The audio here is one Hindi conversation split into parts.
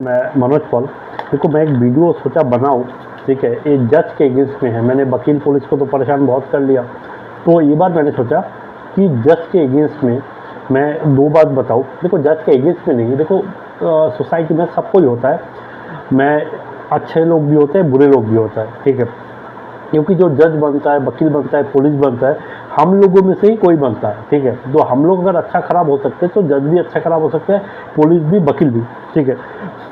मैं मनोज पॉल। देखो, मैं एक वीडियो सोचा बनाऊं, ठीक है। ये जज के अगेंस्ट में है। मैंने वकील पुलिस को तो परेशान बहुत कर लिया, तो ये बार मैंने सोचा कि जज के अगेंस्ट में मैं दो बात बताऊं। देखो, जज के अगेंस्ट में नहीं, देखो सोसाइटी में सब कोई होता है। मैं अच्छे लोग भी होते हैं, बुरे लोग भी होता है, ठीक है। क्योंकि जो जज बनता है, वकील बनता है, पुलिस बनता है, हम लोगों में से ही कोई बनता है, ठीक है। तो हम लोग अगर अच्छा खराब हो सकते हैं तो जज भी अच्छा खराब हो सकता है, पुलिस भी, वकील भी, ठीक है।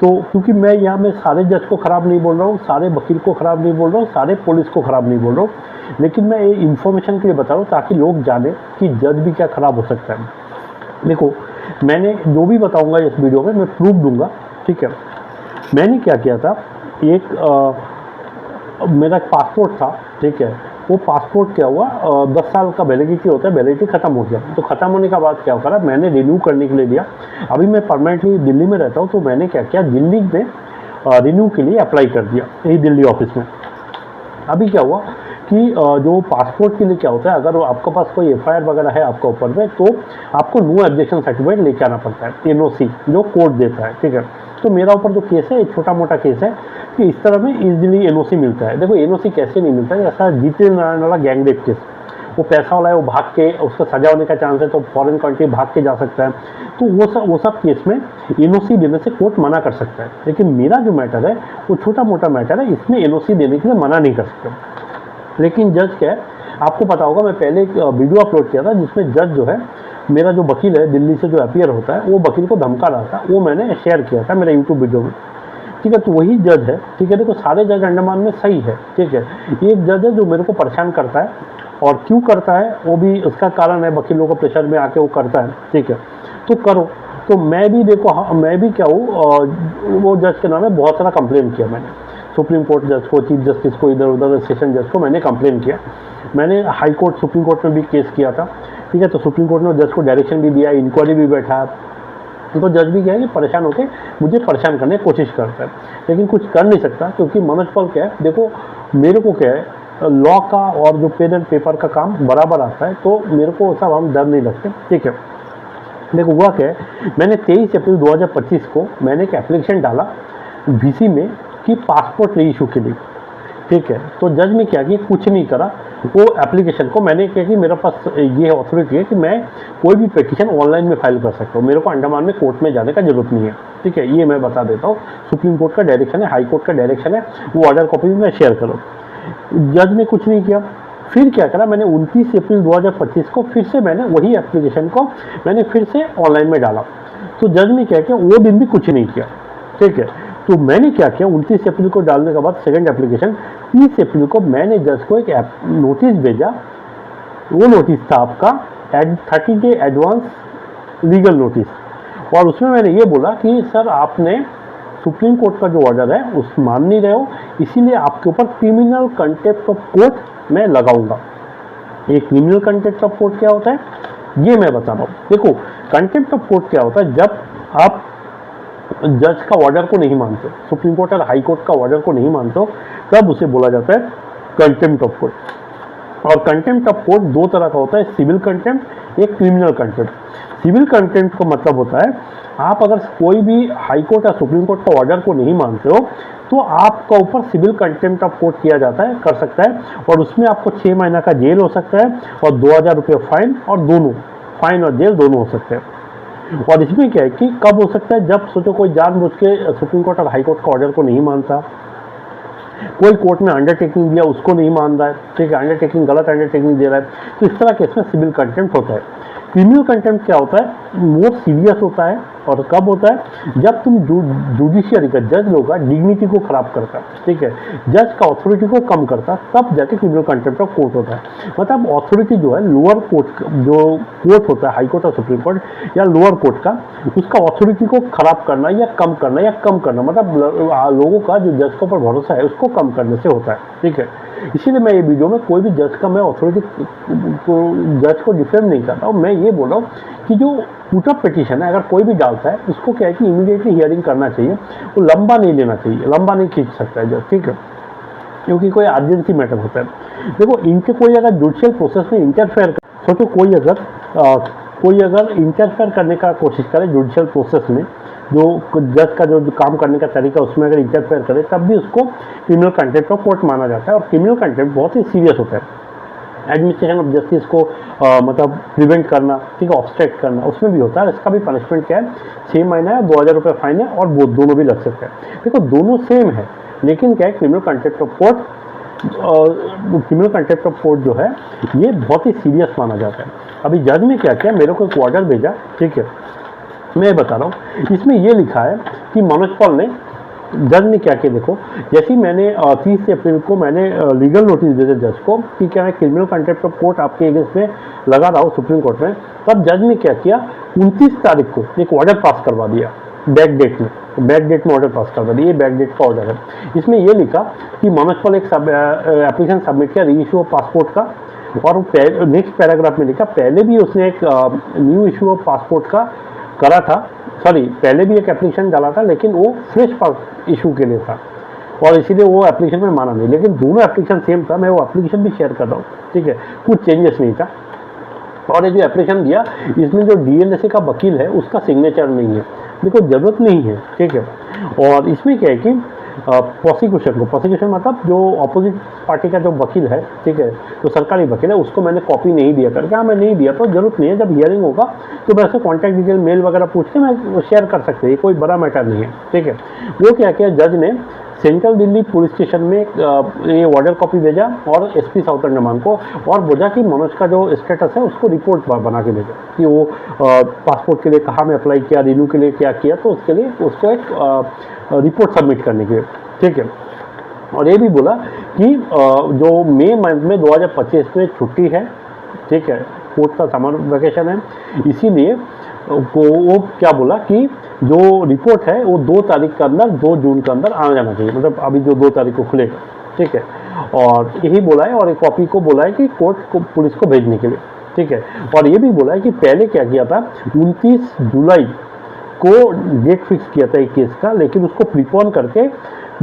तो क्योंकि मैं यहाँ में सारे जज को खराब नहीं बोल रहा हूँ, सारे वकील को खराब नहीं बोल रहा हूँ, सारे पुलिस को खराब नहीं बोल रहा हूँ, लेकिन मैं ये इन्फॉर्मेशन के लिए बता रहा हूँ ताकि लोग जाने कि जज भी क्या खराब हो सकता है। देखो, मैंने जो भी बताऊंगा इस वीडियो में मैं प्रूफ दूंगा, ठीक है। मैंने क्या किया था, एक मेरा एक पासपोर्ट था, ठीक है। वो पासपोर्ट क्या हुआ, 10 साल का वैलिडिटी होता है, वैलिडिटी खत्म हो गया। तो खत्म होने के बाद क्या करा, मैंने रिन्यू करने के लिए दिया। अभी मैं परमानेंटली दिल्ली में रहता हूँ, तो मैंने क्या किया, दिल्ली में रिन्यू के लिए अप्लाई कर दिया, यही दिल्ली ऑफिस में। अभी क्या हुआ कि जो पासपोर्ट के लिए क्या होता है, अगर आपके पास कोई एफआईआर वगैरह है आपका ऊपर में, तो आपको नो ऑब्जेक्शन सर्टिफिकेट लेके आना पड़ता है, एनओसी, जो कोर्ट देता है, ठीक है। तो मेरा ऊपर जो केस है, एक छोटा मोटा केस है कि इस तरह में इजीली एनओसी मिलता है। देखो, एनओसी कैसे नहीं मिलता है, ऐसा जीते नारायण वाला गैंगरेप केस, वो पैसा वाला है, वो भाग के, उसका सजा होने का चांस है, तो फॉरेन कंट्री भाग के जा सकता है। तो वो सब केस में एनओसी देने से कोर्ट मना कर सकता है। लेकिन मेरा जो मैटर है वो छोटा मोटा मैटर है, इसमें एनओसी देने के लिए मना नहीं कर सकते। लेकिन जज क्या है, आपको पता होगा, मैं पहले एक वीडियो अपलोड किया था जिसमें जज जो है, मेरा जो वकील है दिल्ली से जो अपीयर होता है, वो वकील को धमका रहा था, वो मैंने शेयर किया था मेरे यूट्यूब वीडियो में, ठीक है। तो वही जज है, ठीक है। देखो, सारे जज अंडमान में सही है, ठीक है। एक जज है जो मेरे को परेशान करता है, और क्यों करता है वो भी उसका कारण है, वकीलों को प्रेशर में आके वो करता है, ठीक है। तो करो, तो मैं भी देखो, हाँ, मैं भी क्या हूँ, वो जज के नाम है बहुत सारा कंप्लेन किया मैंने, सुप्रीम कोर्ट जज को, चीफ जस्टिस को, इधर उधर सेशन जज को मैंने कंप्लेन किया। मैंने हाई कोर्ट, सुप्रीम कोर्ट में भी केस किया था, ठीक है। तो सुप्रीम कोर्ट ने जज को डायरेक्शन भी दिया, इंक्वायरी भी बैठा, तो जज भी क्या है कि परेशान होकर मुझे परेशान करने की कोशिश करता है, लेकिन कुछ कर नहीं सकता, क्योंकि मनोज पॉल क्या है, देखो मेरे को क्या है, लॉ का और जो पेन एंड पेपर का काम बराबर आता है, तो मेरे को सब हम डर नहीं लगते, ठीक है। देखो, हुआ क्या है, मैंने 23 अप्रैल 2025 को मैंने एक एप्लीकेशन डाला वीसी में कि पासपोर्ट री इशू के लिए, ठीक है। तो जज ने क्या किया, कुछ नहीं करा। वो एप्लीकेशन को मैंने क्या कि मेरे पास ये अथॉरिटी है कि मैं कोई भी पिटीशन ऑनलाइन में फाइल कर सकता हूँ, मेरे को अंडमान में कोर्ट में जाने का जरूरत नहीं है, ठीक है। ये मैं बता देता हूँ, सुप्रीम कोर्ट का डायरेक्शन है, हाई कोर्ट का डायरेक्शन है, वो ऑर्डर कॉपी भी मैं शेयर करूँ। जज ने कुछ नहीं किया। फिर क्या करा, मैंने 29 अप्रैल 2025 को फिर से मैंने वही एप्लीकेशन को मैंने फिर से ऑनलाइन में डाला। तो जज ने क्या किया, वो दिन भी कुछ नहीं किया, ठीक है। तो मैंने क्या किया, 29 अप्रैल को डालने के बाद सेकंड एप्लीकेशन, 30 अप्रैल को मैंने जज को एक नोटिस भेजा। वो नोटिस था आपका 30 डे एडवांस लीगल नोटिस, और उसमें मैंने ये बोला कि सर, आपने सुप्रीम कोर्ट का जो ऑर्डर है उस मान नहीं रहे हो, इसीलिए आपके ऊपर क्रिमिनल कंटेम्प्ट ऑफ कोर्ट मैं लगाऊंगा। ये क्रिमिनल कंटेम्प्ट ऑफ कोर्ट क्या होता है, ये मैं बता रहा हूँ। देखो, कंटेम्प्ट ऑफ कोर्ट क्या होता है, जब आप जज का ऑर्डर को नहीं मानते, सुप्रीम कोर्ट और हाई कोर्ट का ऑर्डर को नहीं मानते हो, तब उसे बोला जाता है कंटेम्प्ट ऑफ कोर्ट। और कंटेम्प्ट ऑफ कोर्ट दो तरह का होता है, सिविल कंटेम्प्ट, एक क्रिमिनल कंटेम्प्ट। सिविल कंटेम्प्ट का मतलब होता है, आप अगर कोई भी हाई कोर्ट या सुप्रीम कोर्ट का ऑर्डर को नहीं मानते हो, तो आपका ऊपर सिविल कंटेम्प्ट ऑफ कोर्ट किया जाता है, कर सकता है, और उसमें आपको 6 महीना का जेल हो सकता है और 2000 रुपये फाइन, और दोनों फाइन और जेल दोनों हो सकते हैं। और इसमें क्या है कि कब हो सकता है, जब सोचो कोई जानबूझ के सुप्रीम कोर्ट और हाई कोर्ट का ऑर्डर को नहीं मानता, कोई कोर्ट में अंडरटेकिंग दिया उसको नहीं मान रहा है, ठीक है, अंडरटेकिंग गलत अंडरटेकिंग दे रहा है, तो इस तरह केस में सिविल कंटेम्प्ट होता है। क्रिमिनल कंटेम्प्ट क्या होता है, मोर सीरियस होता है, और कब होता है, जब तुम जुडिशियरी का जज लोग का डिग्निटी को खराब करता है, ठीक है, जज का अथॉरिटी को कम करता, तब जाके क्रिमिनल कंटेम्प्ट ऑफ कोर्ट होता है। मतलब अथॉरिटी जो है लोअर कोर्ट, जो कोर्ट होता है हाई कोर्ट और सुप्रीम कोर्ट या लोअर कोर्ट का, उसका अथॉरिटी को खराब करना या कम करना, मतलब लोगों का जो जज के ऊपर भरोसा है उसको कम करने से होता है, ठीक है। इसीलिए मैं ये वीडियो में कोई भी जज का मैं अथॉरिटी को, जज को डिफेंड नहीं करता हूँ। मैं ये बोल रहा हूँ कि जो पुट अप पिटीशन है, अगर कोई भी डालता है, उसको क्या है कि इमीडिएटली हियरिंग करना चाहिए, वो लंबा नहीं लेना चाहिए, लंबा नहीं खींच सकता है जज, ठीक है, क्योंकि कोई अर्जेंसी मैटर होता है। देखो, इनके कोई अगर जुडिशियल प्रोसेस में इंटरफेयर कर, सोचो कोई अगर इंटरफेयर करने का कोशिश करे जुडिशियल प्रोसेस में, जो जज का जो काम करने का तरीका उसमें अगर इंटरफेयर करे तब भी उसको क्रिमिनल कंटेम्प्ट ऑफ कोर्ट माना जाता है। और क्रिमिनल कंटेम्प्ट बहुत ही सीरियस होता है। एडमिनिस्ट्रेशन ऑफ जस्टिस को मतलब प्रिवेंट करना, ठीक है, ऑब्स्ट्रैक्ट करना, उसमें भी होता है। इसका भी पनिशमेंट क्या है, 6 महीना है, 2000 रुपये फाइन है, और वो दोनों भी लग सकते हैं। देखो दोनों सेम है, लेकिन क्या है, criminal contempt of court, criminal contempt of court जो है ये बहुत ही सीरियस माना जाता है। अभी जज ने क्या किया, मेरे को एक ऑर्डर भेजा, ठीक है, मैं बता रहा हूँ। इसमें ये लिखा है कि मनोज पॉल ने, जज ने क्या किया, देखो जैसे ही मैंने 30 अप्रैल को मैंने लीगल नोटिस भेजा जज को कि क्या मैं क्रिमिनल कंटेम्प्ट ऑफ कोर्ट आपके अगेंस्ट में लगा रहा हूँ सुप्रीम कोर्ट में, तब जज ने क्या किया, 29 तारीख को एक ऑर्डर पास करवा दिया बैक डेट में, बैक डेट में ऑर्डर पास करवा दिया। ये बैक डेट का ऑर्डर है। इसमें ये लिखा कि मनोज पॉल एक एप्लीकेशन सबमिट किया रीइश्यू ऑफ पासपोर्ट का, और नेक्स्ट पैराग्राफ में लिखा पहले भी उसने एक न्यू इशू ऑफ पासपोर्ट का करा था, सॉरी पहले भी एक एप्लीकेशन डाला था, लेकिन वो फ्रेश पास इशू के लिए था और इसीलिए वो एप्लीकेशन में माना नहीं। लेकिन दोनों एप्लीकेशन सेम था, मैं वो एप्लीकेशन भी शेयर कर रहा हूँ, ठीक है, कुछ चेंजेस नहीं था। और ये जो एप्लीकेशन दिया, इसमें जो डीएलएसए का वकील है उसका सिग्नेचर नहीं है, देखो जरूरत नहीं है, ठीक है। और इसमें क्या है कि प्रोसिक्यूशन मतलब जो अपोजिट पार्टी का जो वकील है, ठीक है, जो सरकारी वकील है, उसको मैंने कॉपी नहीं दिया करके, हाँ मैं नहीं दिया तो जरूरत नहीं है, जब हियरिंग होगा तो मैं उससे कॉन्टैक्ट डिटेल मेल वगैरह पूछ के मैं शेयर कर सकते हैं, कोई बड़ा मैटर नहीं है, ठीक है। वो क्या किया, जज ने सेंट्रल दिल्ली पुलिस स्टेशन में ये ऑर्डर कॉपी भेजा और एसपी साउथ अंडमान को, और बोला कि मनोज का जो स्टेटस है उसको रिपोर्ट बना के भेजा कि वो पासपोर्ट के लिए कहाँ में अप्लाई किया, रिन्यू के लिए क्या किया, तो उसके लिए उसको एक रिपोर्ट सबमिट करने के लिए, ठीक है। और ये भी बोला कि जो मई मंथ में 2025 में छुट्टी है, ठीक है, कोर्ट का समर वेकेशन है, इसीलिए वो क्या बोला कि जो रिपोर्ट है वो 2 तारीख के अंदर, 2 जून के अंदर आ जाना चाहिए, मतलब अभी जो 2 तारीख को खुलेगा, ठीक है। और यही बोला है, और एक कॉपी को बोला है कि कोर्ट को पुलिस को भेजने के लिए, ठीक है। और ये भी बोला है कि पहले क्या किया था, 29 जुलाई को डेट फिक्स किया था एक केस का, लेकिन उसको प्रीपोन करके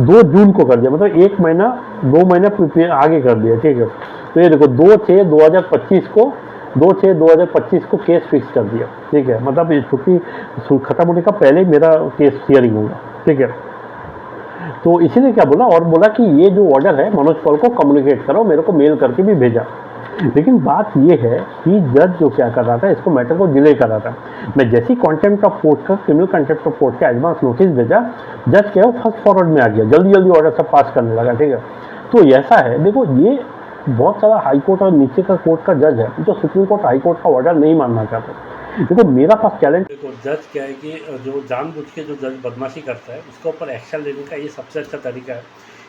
2 जून को कर दिया, मतलब 1 महीना 2 महीने आगे कर दिया, ठीक है। तो ये देखो 2/6/2025 को 2/6/2025 को केस फिक्स कर दिया, ठीक है, मतलब ये छुट्टी खत्म होने का पहले मेरा केस हियरिंग होगा, ठीक है। तो इसीलिए क्या बोला, और बोला कि ये जो ऑर्डर है मनोज पॉल को कम्युनिकेट करो, मेरे को मेल करके भी भेजा। लेकिन बात ये है कि जज जो क्या कर रहा था, इसको मैटर को डिले कर रहा था। मैं जैसी कंटेम्प्ट ऑफ कोर्ट का, क्रिमिनल कंटेम्प्ट ऑफ कोर्ट का एडवांस नोटिस भेजा, जज क्या है फर्स्ट फॉरवर्ड में आ गया, जल्दी जल्दी ऑर्डर सब पास करने लगा, ठीक है। तो ऐसा है, देखो ये बहुत सारा हाई कोर्ट और नीचे का कोर्ट का जज है जो सुप्रीम कोर्ट हाई कोर्ट का ऑर्डर नहीं मानना चाहते। देखो मेरा पास चैलेंज, देखो जज क्या है कि जो जानबूझ के जो जज बदमाशी करता है उसके ऊपर एक्शन लेने का ये सबसे अच्छा तरीका है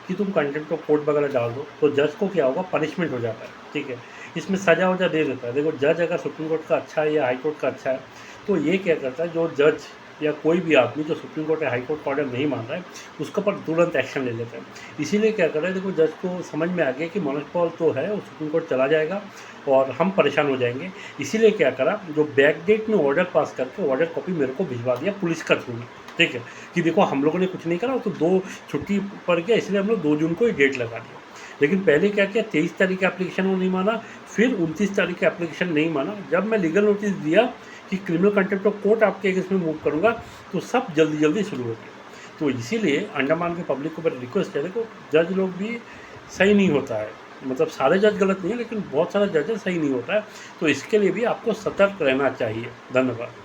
कि तुम कंटेम्प्ट ऑफ कोर्ट वगैरह डाल दो, तो जज को क्या होगा, पनिशमेंट हो जाता है, ठीक है, इसमें सजा वजा दे देता है। देखो जज अगर सुप्रीम कोर्ट का अच्छा है या हाई कोर्ट का अच्छा है, तो ये क्या करता है, जो जज या कोई भी आदमी जो सुप्रीम कोर्ट या हाई कोर्ट का ऑर्डर नहीं मान रहा है उसके ऊपर तुरंत एक्शन ले लेता है। इसीलिए क्या कर रहा है, देखो जज को समझ में आ गया कि मनोज पॉल तो है वो सुप्रीम कोर्ट चला जाएगा और हम परेशान हो जाएंगे, इसीलिए क्या करा, जो बैक डेट में ऑर्डर पास करके ऑर्डर कॉपी मेरे को भिजवा दिया पुलिस का थ्रू में, ठीक है, कि देखो हम लोगों ने कुछ नहीं करा, तो 2 छुट्टी पड़ गया, इसलिए हम लोग 2 जून को ही डेट लगा दिया। लेकिन पहले क्या किया, 23 तारीख का एप्लीकेशन वो नहीं माना, फिर 29 तारीख का एप्लीकेशन नहीं माना। जब मैं लीगल नोटिस दिया कि क्रिमिनल कंटेम्प्ट ऑफ कोर्ट आपके अगेंस्ट में मूव करूंगा, तो सब जल्दी जल्दी शुरू हो गया। तो इसीलिए अंडमान के पब्लिक को बड़ी रिक्वेस्ट है, देखो जज लोग भी सही नहीं होता है, मतलब सारे जज गलत नहीं है, लेकिन बहुत सारा जज सही नहीं होता है, तो इसके लिए भी आपको सतर्क रहना चाहिए। धन्यवाद।